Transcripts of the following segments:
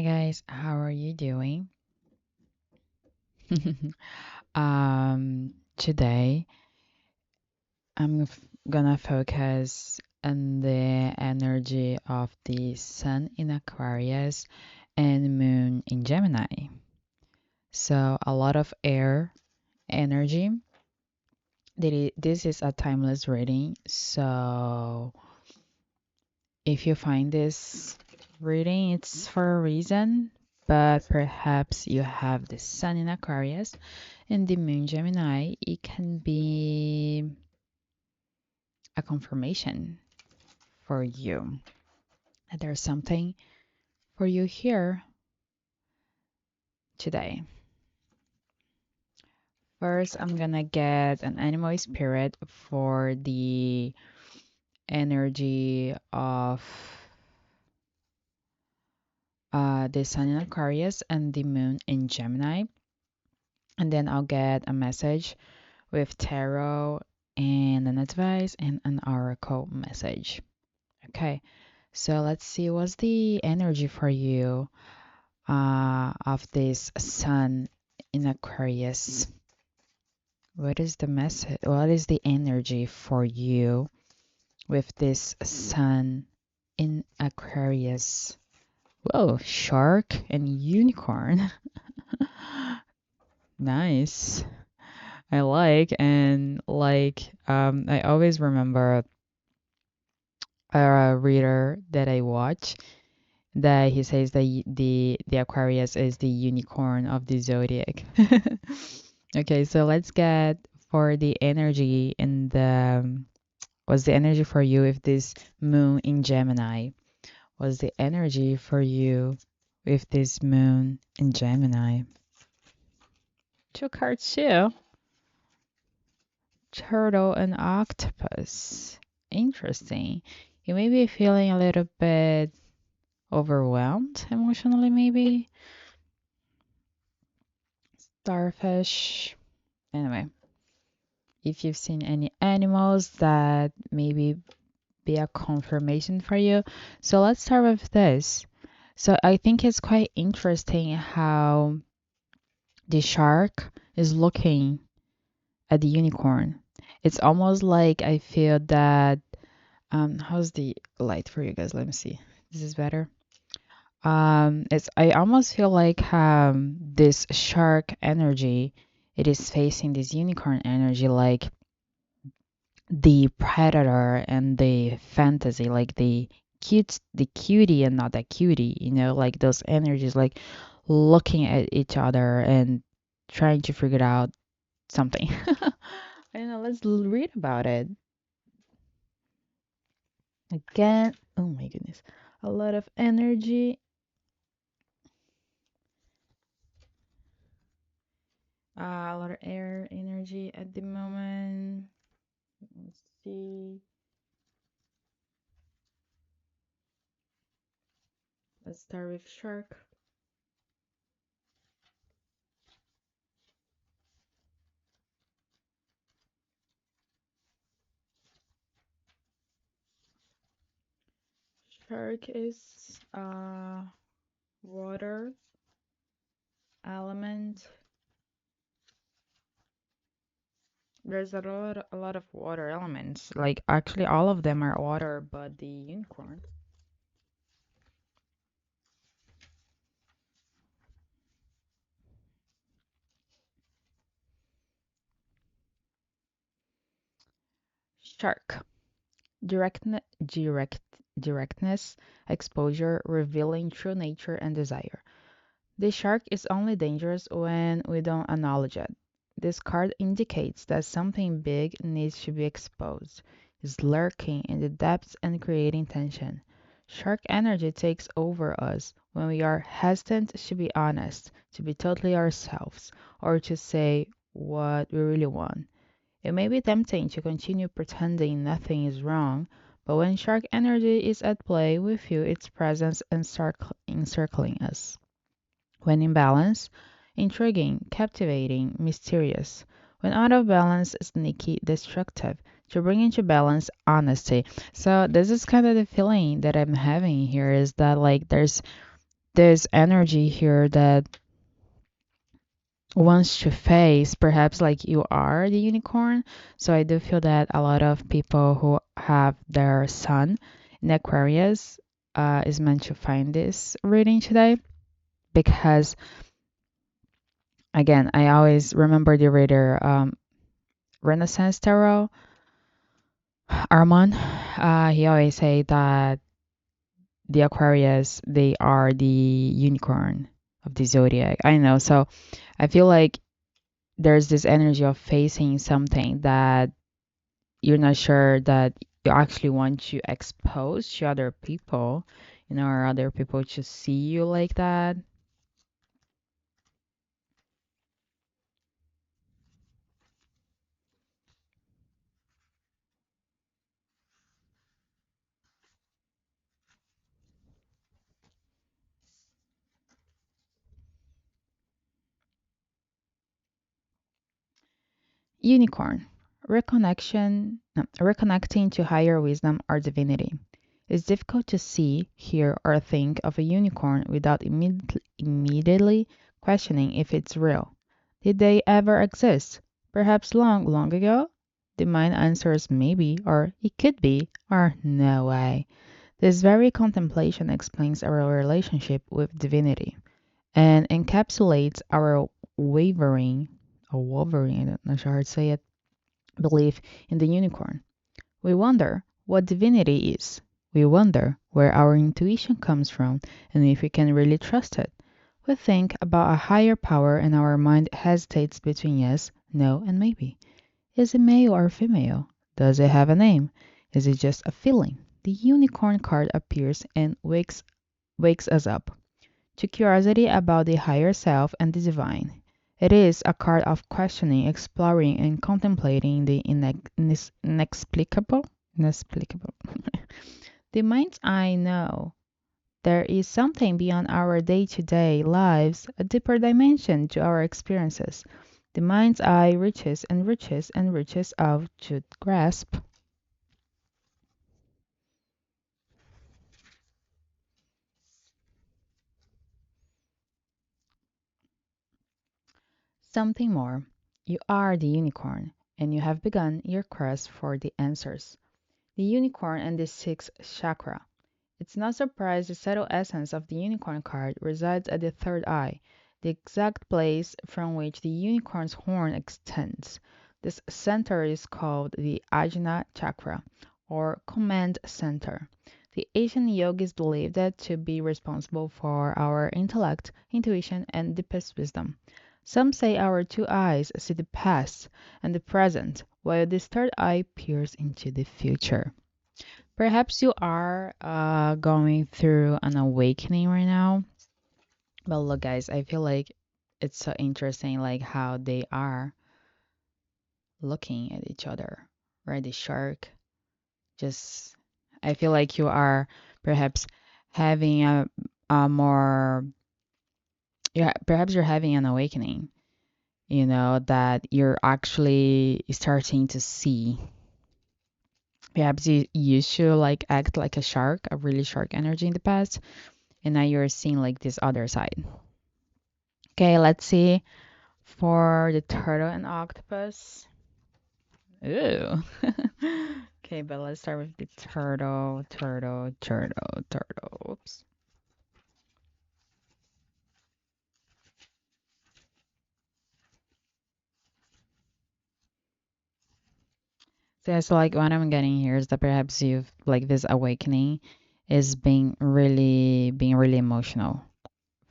Hi guys, how are you doing? Today gonna focus on the energy of the sun in Aquarius and moon in Gemini. So a lot of air energy. This is a timeless reading. So if you find this reading, it's for a reason, but perhaps you have the sun in Aquarius and the moon Gemini. It can be a confirmation for you that there's something for you here today. First, I'm gonna get an animal spirit for the energy of the sun in Aquarius and the moon in Gemini. And then I'll get a message with tarot and an advice and an oracle message. Okay, so let's see what's the energy for you of this sun in Aquarius. What is the message? What is the energy for you with this sun in Aquarius? Whoa, shark and unicorn. Nice. I like and I always remember a reader that I watch that he says that the Aquarius is the unicorn of the zodiac. Okay, so let's get for the energy in the what's the energy for you if this moon in Gemini? What's the energy for you with this moon in Gemini? Two cards too. Turtle and octopus. Interesting. You may be feeling a little bit overwhelmed emotionally, maybe. Starfish. Anyway, if you've seen any animals that maybe be a confirmation for you. So let's start with this. So I think it's quite interesting how the shark is looking at the unicorn. It's almost like I feel that how's the light for you guys? Let me see. This is better. It's I almost feel like this shark energy it is facing this unicorn energy like the predator and the fantasy, like the cutie and not the cutie, like those energies, like looking at each other and trying to figure out something. I don't know, let's read about it. Again, oh my goodness, a lot of energy, a lot of air energy at the moment. Let's see. Let's start with shark. Shark is water element. There's a lot of water elements. Like actually all of them are water, but the unicorn. Shark. Directness, exposure, revealing true nature and desire. The shark is only dangerous when we don't acknowledge it. This card indicates that something big needs to be exposed, is lurking in the depths and creating tension. Shark energy takes over us when we are hesitant to be honest, to be totally ourselves, or to say what we really want. It may be tempting to continue pretending nothing is wrong, but when shark energy is at play, we feel its presence encircling us. When in balance, intriguing, captivating, mysterious. When out of balance, sneaky, destructive. To bring into balance, honesty. So this is kind of the feeling that I'm having here is that like there's this energy here that wants to face, perhaps like you are the unicorn. So I do feel that a lot of people who have their sun in Aquarius is meant to find this reading today because, again, I always remember the reader Renaissance Tarot, Armand. He always say that the Aquarius, they are the unicorn of the zodiac. I know. So I feel like there's this energy of facing something that you're not sure that you actually want to expose to other people, or other people to see you like that. Unicorn. Reconnecting to higher wisdom or divinity. It's difficult to see, hear, or think of a unicorn without immediately questioning if it's real. Did they ever exist? Perhaps long, long ago? The mind answers maybe, or it could be, or no way. This very contemplation explains our relationship with divinity and encapsulates our wavering, or wavering, I'm not sure how to say it, belief in the unicorn. We wonder what divinity is. We wonder where our intuition comes from and if we can really trust it. We think about a higher power and our mind hesitates between yes, no, and maybe. Is it male or female? Does it have a name? Is it just a feeling? The unicorn card appears and wakes us up to curiosity about the higher self and the divine. It is a card of questioning, exploring, and contemplating the inexplicable. Inexplicable. The mind's eye know there is something beyond our day to day lives, a deeper dimension to our experiences. The mind's eye reaches and reaches and reaches out to grasp something more. You are the unicorn, and you have begun your quest for the answers. The unicorn and the sixth chakra. It's no surprise the subtle essence of the unicorn card resides at the third eye, the exact place from which the unicorn's horn extends. This center is called the Ajna chakra, or command center. The ancient yogis believed it to be responsible for our intellect, intuition, and deepest wisdom. Some say our two eyes see the past and the present, while this third eye peers into the future. Perhaps you are going through an awakening right now. But look, guys, I feel like it's so interesting, like how they are looking at each other, right? The shark just, I feel like you are perhaps having a more, yeah, perhaps you're having an awakening, that you're actually starting to see. Perhaps you used to like act like a shark, a really shark energy in the past, and now you're seeing like this other side. Okay, let's see for the turtle and octopus. Ooh. Okay, but let's start with the turtle, turtle, turtle, turtle. Oops. So like what I'm getting here is that perhaps you've like this awakening is being really emotional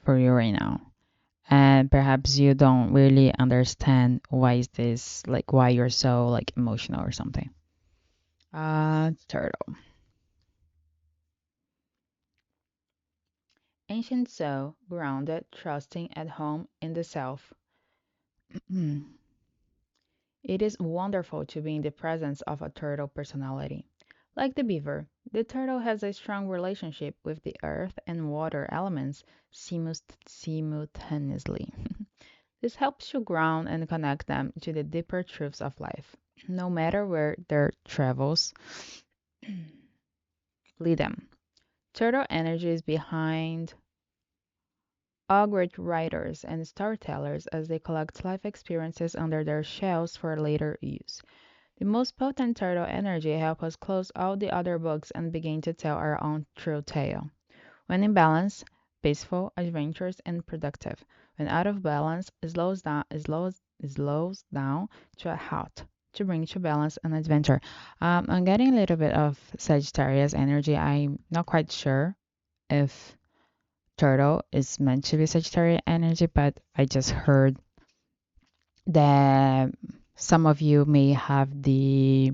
for you right now. And perhaps you don't really understand why is this like why you're so like emotional or something. Turtle. Ancient soul, grounded, trusting, at home in the self. It is wonderful to be in the presence of a turtle personality. Like the beaver, the turtle has a strong relationship with the earth and water elements simultaneously. This helps to ground and connect them to the deeper truths of life, no matter where their travels lead them. Turtle energy is behind all great writers and storytellers as they collect life experiences under their shells for later use. The most potent turtle energy helps us close all the other books and begin to tell our own true tale. When in balance, peaceful, adventurous, and productive. When out of balance, slows down to a halt to bring to balance and adventure. I'm getting a little bit of Sagittarius energy. I'm not quite sure if turtle is meant to be Sagittarius energy, but I just heard that some of you may have the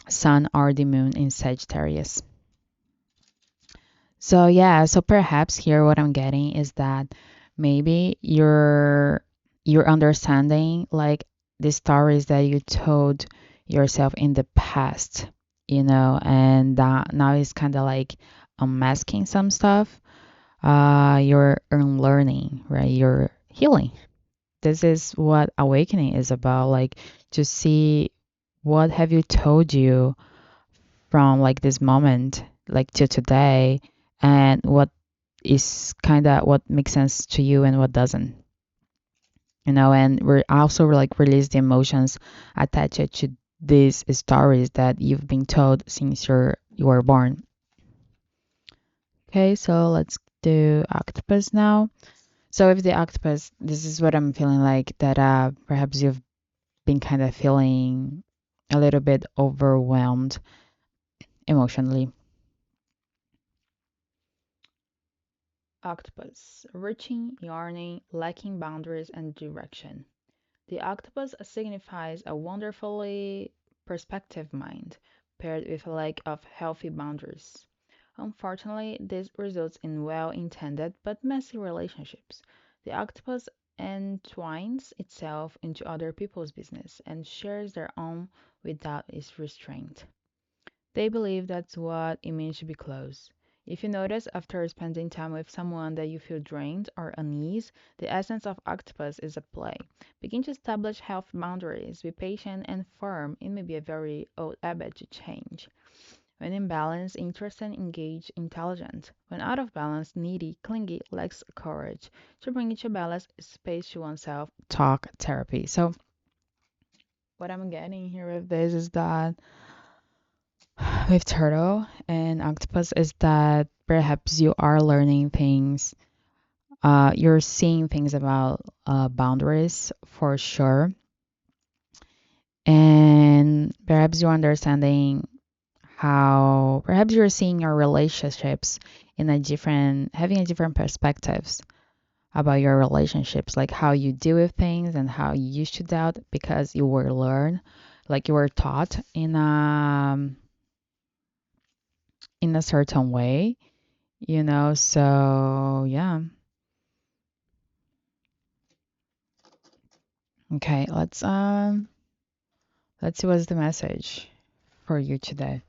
sun or the moon in Sagittarius. So yeah, so perhaps here what I'm getting is that maybe you're understanding like the stories that you told yourself in the past, and that now it's kind of like unmasking some stuff. You're unlearning, right? You're healing. This is what awakening is about, like to see what have you told you from like this moment like to today, and what is kind of what makes sense to you and what doesn't, and we're also like release the emotions attached to these stories that you've been told since you were born. Okay, so let's do octopus now. So with the octopus, this is what I'm feeling like, that perhaps you've been kind of feeling a little bit overwhelmed emotionally. Octopus, reaching, yearning, lacking boundaries and direction. The octopus signifies a wonderfully perspective mind, paired with a lack of healthy boundaries. Unfortunately, this results in well-intended but messy relationships. The octopus entwines itself into other people's business and shares their own without its restraint. They believe that's what it means to be close. If you notice after spending time with someone that you feel drained or uneasy, the essence of octopus is at play. Begin to establish healthy boundaries. Be patient and firm. It may be a very old habit to change. When in balance, interested, engaged, intelligent. When out of balance, needy, clingy, lacks courage. To bring it to balance, space to oneself, talk therapy. So, what I'm getting here with this is that with turtle and octopus is that perhaps you are learning things, you're seeing things about boundaries for sure, and perhaps you're understanding how perhaps you're seeing your relationships in a different, having a different perspectives about your relationships, like how you deal with things and how you used to doubt because you were learned, like you were taught in a certain way, so yeah. Okay, let's see what's the message for you today.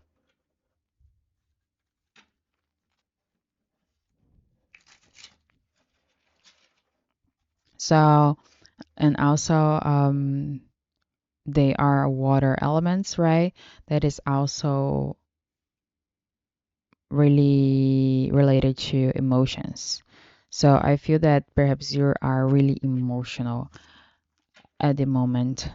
So, and also they are water elements, right? That is also really related to emotions. So I feel that perhaps you are really emotional at the moment.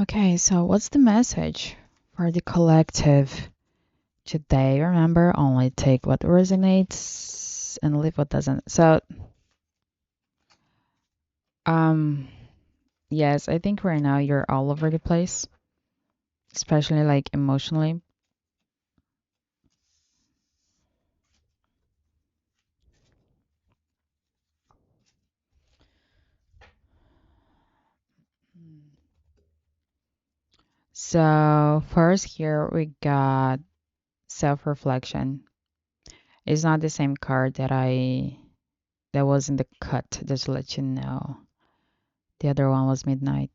Okay, so what's the message for the collective today? Remember, only take what resonates and leave what doesn't. So, um, yes, I think right now you're all over the place, especially like emotionally. So, first here we got self-reflection. It's not the same card that was in the cut, just to let you know. The other one was midnight.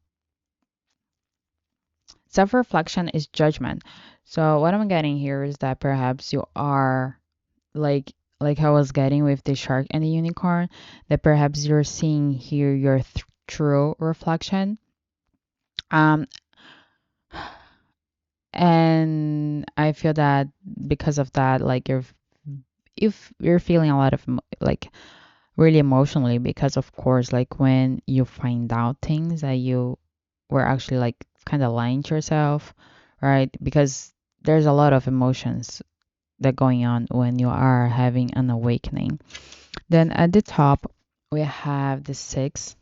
Self-reflection is judgment. So what I'm getting here is that perhaps you are like I was getting with the shark and the unicorn, that perhaps you're seeing here your true reflection. Um, and I feel that because of that, like if you're feeling a lot of like really emotionally, because of course, like when you find out things that you were actually like kind of lying to yourself, right? Because there's a lot of emotions that going on when you are having an awakening. Then at the top, we have the six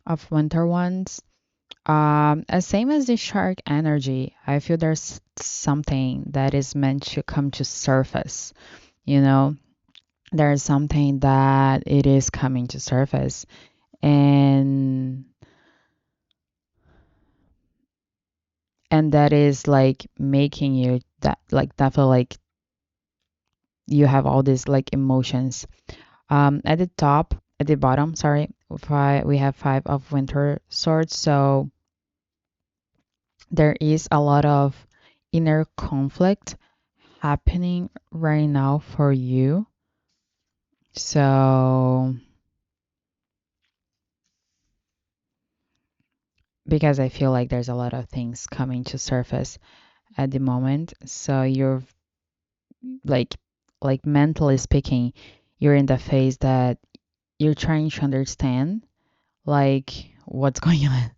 of winter ones. As same as the shark energy, I feel there's something that is meant to come to surface. You know, there's something that it is coming to surface, and that is like making you that like definitely like you have all these like emotions. At the top, at the bottom, sorry, we have five of winter swords. So there is a lot of inner conflict happening right now for you. So because I feel like there's a lot of things coming to surface at the moment. So you're like mentally speaking, you're in the phase that you're trying to understand like what's going on,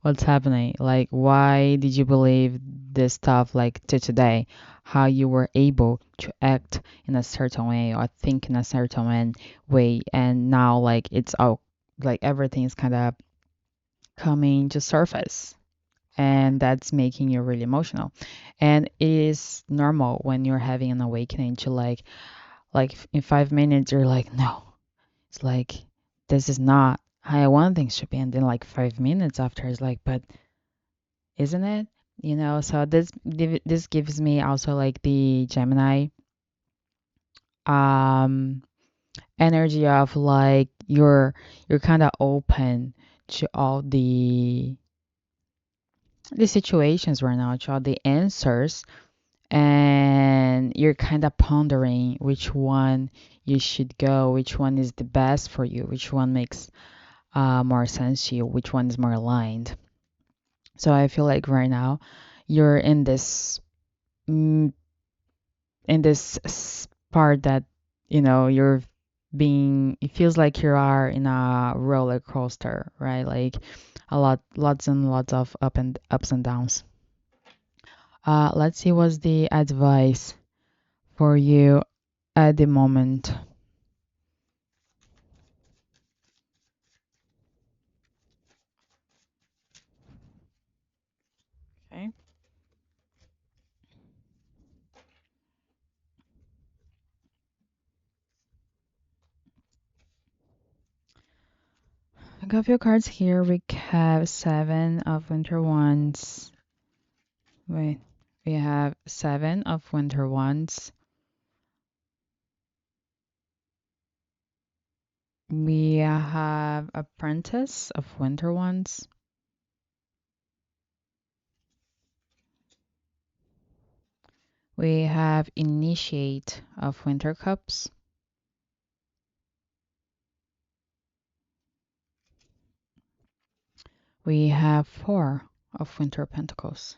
what's happening, like why did you believe this stuff like to today, how you were able to act in a certain way or think in a certain way, and now like it's all like everything's kind of coming to surface, and that's making you really emotional. And it is normal when you're having an awakening to like in 5 minutes you're like, no, it's like this is not how I want things to be, and then like 5 minutes after it's like, but isn't it? So this gives me also like the Gemini um energy of like you're kind of open to all the situations right now, to all the answers, and you're kind of pondering which one you should go, which one is the best for you, which one makes more sense to you, which one is more aligned. So I feel like right now you're in this mm, part that you're being, it feels like you are in a roller coaster, right? Like lots and lots of ups and downs. Let's see what's the advice for you at the moment. Okay. I got a few cards here. We have seven of winter wands. Wait, we have seven of winter wands. We have apprentice of winter wands. We have initiate of winter cups. We have four of winter pentacles.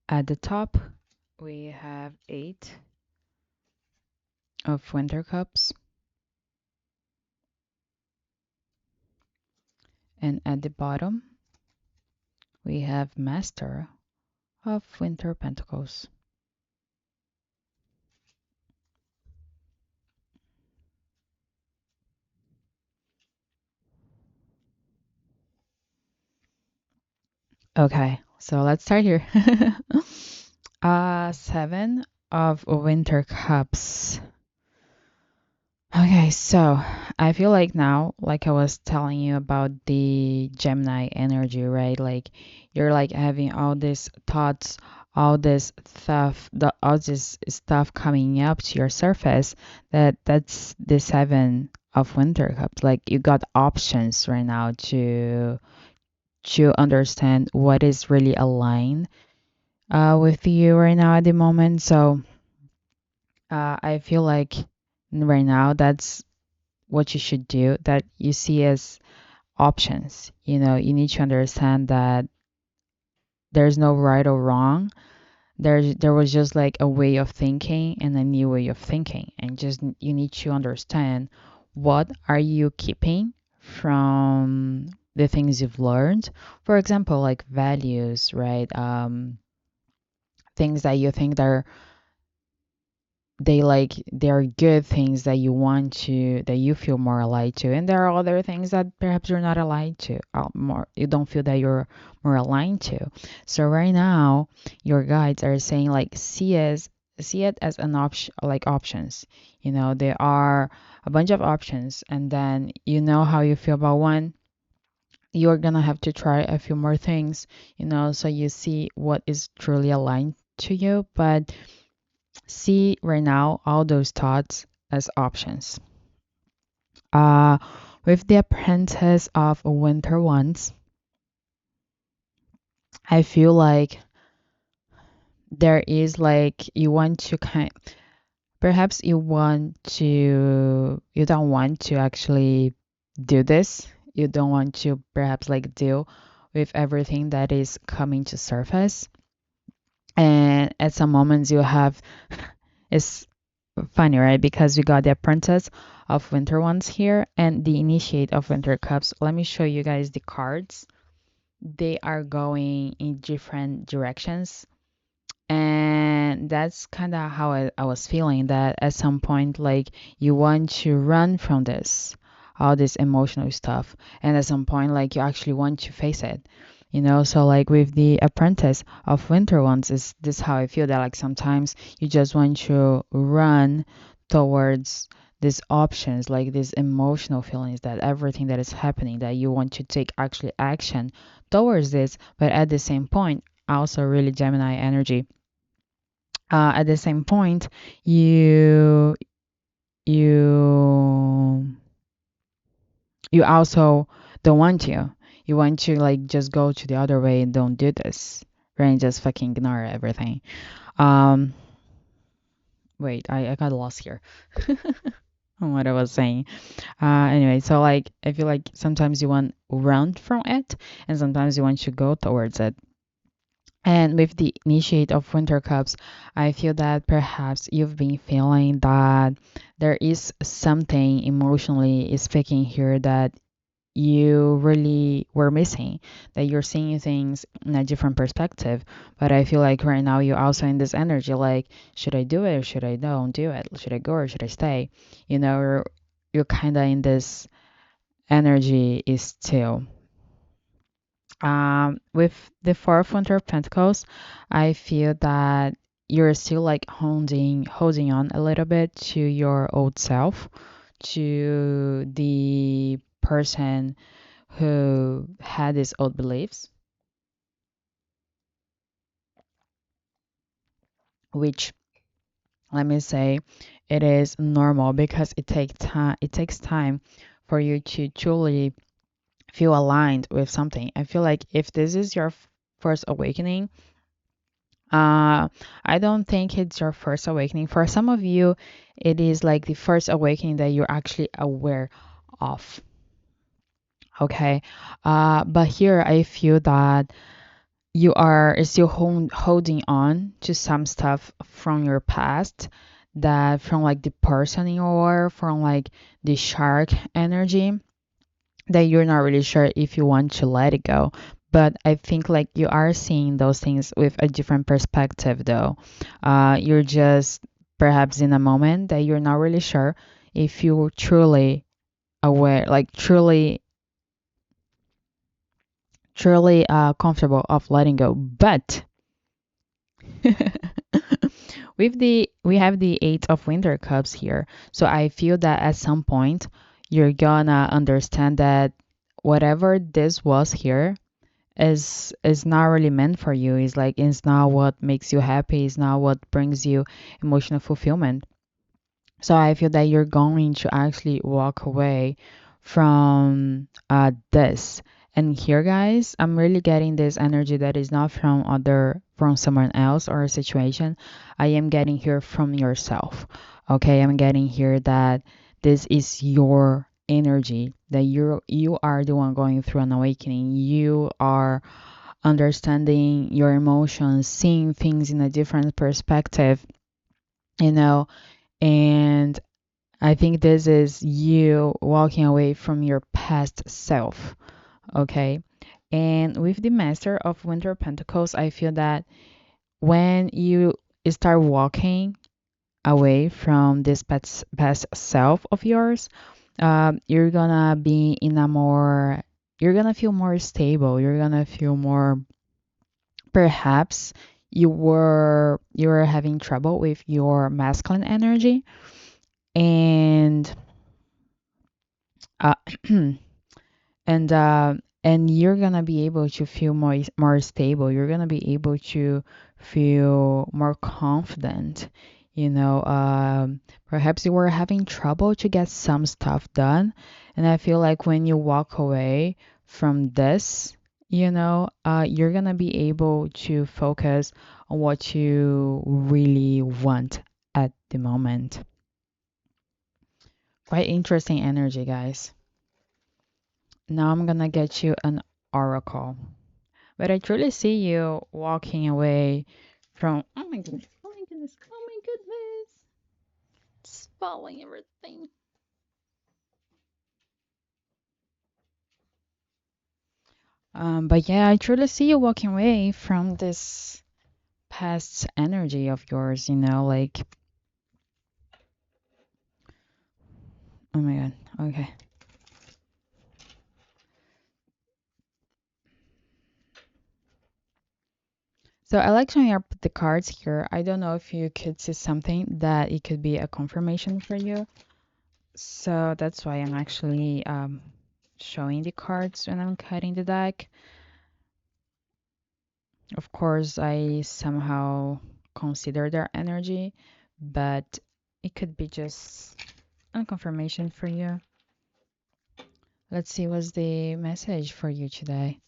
At the top, we have eight of winter cups. And at the bottom, we have master of winter pentacles. Okay, so let's start here. Seven of winter cups. Okay, so I feel like now, like I was telling you about the Gemini energy, right? Like you're like having all these thoughts, all this stuff coming up to your surface. That's the seven of Winter Cups. Like you got options right now to understand what is really aligned with you right now at the moment. So I feel like right now that's what you should do, that you see as options. You need to understand that there's no right or wrong. There was just like a way of thinking and a new way of thinking, and just you need to understand what are you keeping from the things you've learned. For example, like values, right? Things that you think they're good things that you want to, that you feel more aligned to, and there are other things that perhaps you're not aligned to, more you don't feel that you're more aligned to. So right now your guides are saying like see it as an option, like options. There are a bunch of options, and then how you feel about one. You're gonna have to try a few more things, so you see what is truly aligned to you. But see right now all those thoughts as options. Uh, with the apprentice of winter ones, I feel like there is like you want to perhaps you don't want to actually do this. You don't want to perhaps like deal with everything that is coming to surface. And at some moments you have, it's funny, right? Because we got the apprentice of winter ones here and the initiate of winter cups. Let me show you guys the cards. They are going in different directions. And that's kind of how I was feeling, that at some point, like you want to run from this, all this emotional stuff. And at some point, like you actually want to face it. So like with the apprentice of winter ones, is this how I feel, that like sometimes you just want to run towards these options, like these emotional feelings, that everything that is happening, that you want to take actually action towards this. But at the same point, also really Gemini energy, at the same point, you you you also don't want to. You want to like just go to the other way and don't do this, right? And just fucking ignore everything. Um, wait, I got lost here on what I was saying. Anyway, so like I feel like sometimes you want to run from it, and sometimes you want to go towards it. And with the initiate of winter cups, I feel that perhaps you've been feeling that there is something emotionally is speaking here that you really were missing, that you're seeing things in a different perspective. But I feel like right now you're also in this energy, like, should I do it or should I don't do it? Should I go or should I stay? You're kind of in this energy is still. With the fourth winter of Pentacles, I feel that you're still like holding on a little bit to your old self, to the person who had these old beliefs, which, let me say, it is normal because it takes time for you to truly feel aligned with something. I feel like if this is your first awakening, I don't think it's your first awakening. For some of you, it is like the first awakening that you're actually aware of. Okay. But here I feel that you are still holding on to some stuff from your past, that from like the person you are, from like the shark energy, that you're not really sure if you want to let it go. But I think like you are seeing those things with a different perspective though. You're just perhaps in a moment that you're not really sure if you're truly aware, like truly comfortable of letting go. But we have the eight of winter cups here. So I feel that at some point you're gonna understand that whatever this was here is not really meant for you. It's like it's not what makes you happy, it's not what brings you emotional fulfillment. So I feel that you're going to actually walk away from this. And here, guys, I'm really getting this energy that is not from someone else or a situation. I am getting here from yourself. Okay, I'm getting here that this is your energy, that you are the one going through an awakening. You are understanding your emotions, seeing things in a different perspective, you know, and I think this is you walking away from your past self, okay? And with the Master of Winter Pentacles, I feel that when you start walking away from this past self of yours, you're gonna be in a more, you're gonna feel more stable. You're gonna feel more, perhaps you were having trouble with your masculine energy, and uh, and you're gonna be able to feel more stable. You're gonna be able to feel more confident. You know, perhaps you were having trouble to get some stuff done, and I feel like when you walk away from this, you're gonna be able to focus on what you really want at the moment. Quite interesting energy, guys. Now I'm gonna get you an oracle. But I truly see you walking away from. Oh my goodness! Oh my goodness! Oh my goodness! It's falling everything. But yeah, I truly see you walking away from this past energy of yours. Like, oh my god. Okay. So I like showing up the cards here. I don't know if you could see something that it could be a confirmation for you. So that's why I'm actually showing the cards when I'm cutting the deck. Of course, I somehow consider their energy, but it could be just a confirmation for you. Let's see what's the message for you today.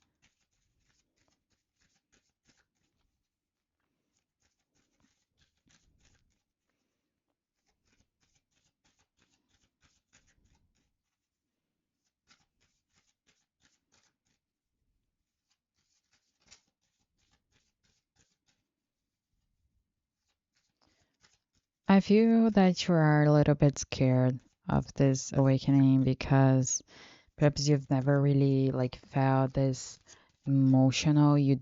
I feel that you are a little bit scared of this awakening because perhaps you've never really like felt this emotional. You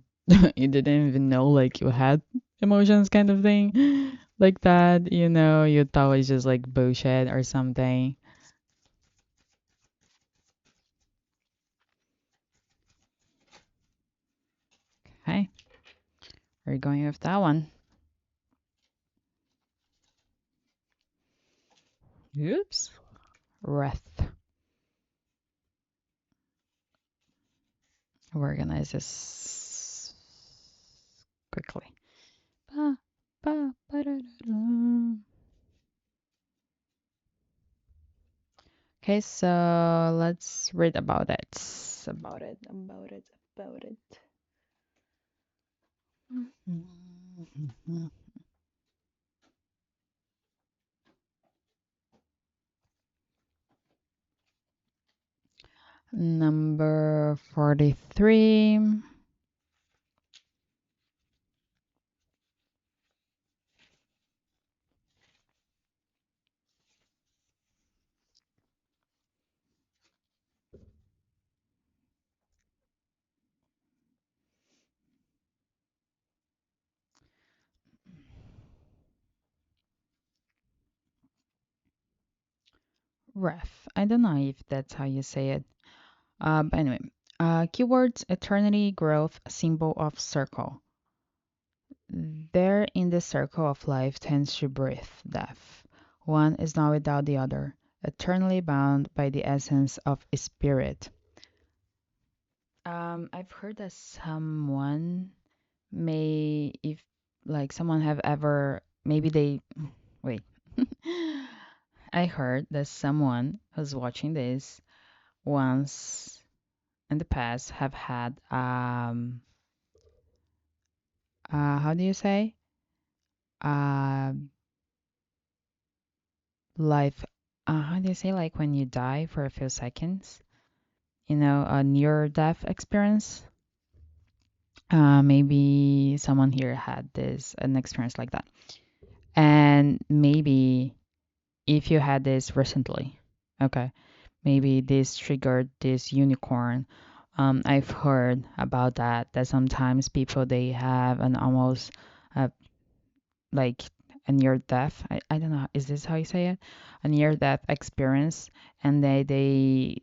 you didn't even know like you had emotions kind of thing like that. You thought it was just like bullshit or something. Okay, we're going with that one. Oops. Wrath. Organize this quickly. Ba, ba, ba-da-da-da. Okay, so let's read about it. About it, about it, about it. Number 43. Ref. I don't know if that's how you say it. But anyway, keywords eternity, growth, symbol of circle. There in the circle of life tends to breathe death. One is not without the other, eternally bound by the essence of spirit. I've heard that someone if like someone have ever, maybe they, wait, I heard that someone who's watching this once in the past have had how do you say, um life, how do you say, like when you die for a few seconds, a near death experience. Maybe someone here had an experience like that. And maybe if you had this recently, okay, maybe this triggered this unicorn. I've heard about that sometimes people they have an almost uh, like a near death. I don't know, is this how you say it? A near death experience, and they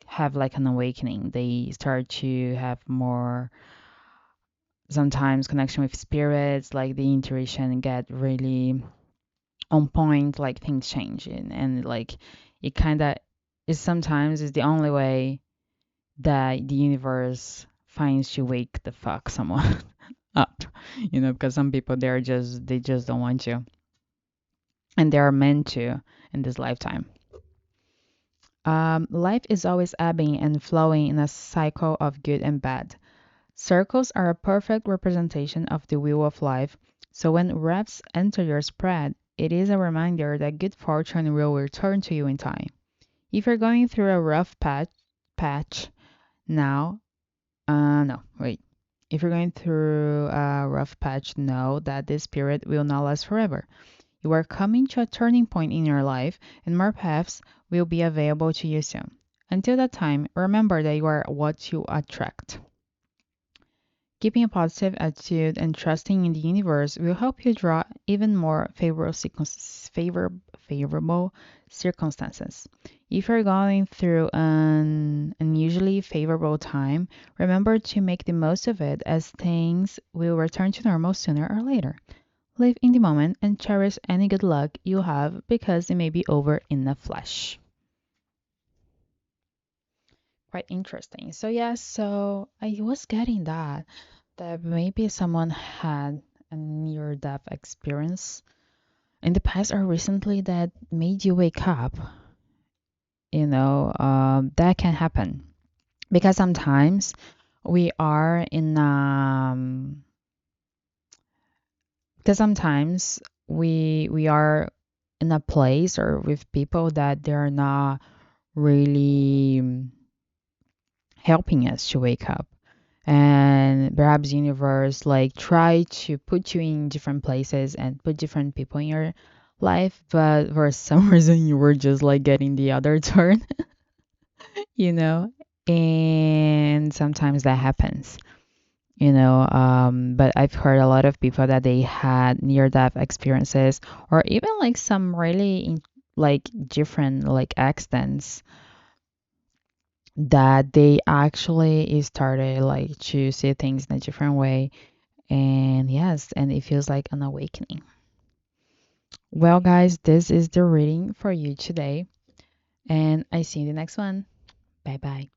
have like an awakening. They start to have more sometimes connection with spirits, like the intuition get really on point, like things change, and like it kind of is sometimes is the only way that the universe finds to wake the fuck someone up, because some people they just don't want to, and they are meant to in this lifetime. Life is always ebbing and flowing in a cycle of good and bad. Circles are a perfect representation of the wheel of life, so when reps enter your spread, it is a reminder that good fortune will return to you in time. If you're going through a rough patch now, no, wait. If you're going through a rough patch, know that this period will not last forever. You are coming to a turning point in your life, and more paths will be available to you soon. Until that time, remember that you are what you attract. Keeping a positive attitude and trusting in the universe will help you draw even more favorable circumstances. If you're going through an unusually favorable time, remember to make the most of it as things will return to normal sooner or later. Live in the moment and cherish any good luck you have because it may be over in the flesh. Quite interesting. So yeah, so I was getting that maybe someone had a near death experience in the past or recently that made you wake up. That can happen because sometimes we are in because sometimes we are in a place or with people that they're not really helping us to wake up, and perhaps universe like try to put you in different places and put different people in your life, but for some reason you were just like getting the other turn, you know and sometimes that happens, but I've heard a lot of people that they had near death experiences or even like some really like different like accidents that they actually started like to see things in a different way. And yes, and it feels like an awakening. Well, guys, this is the reading for you today, and I see you in the next one. Bye bye.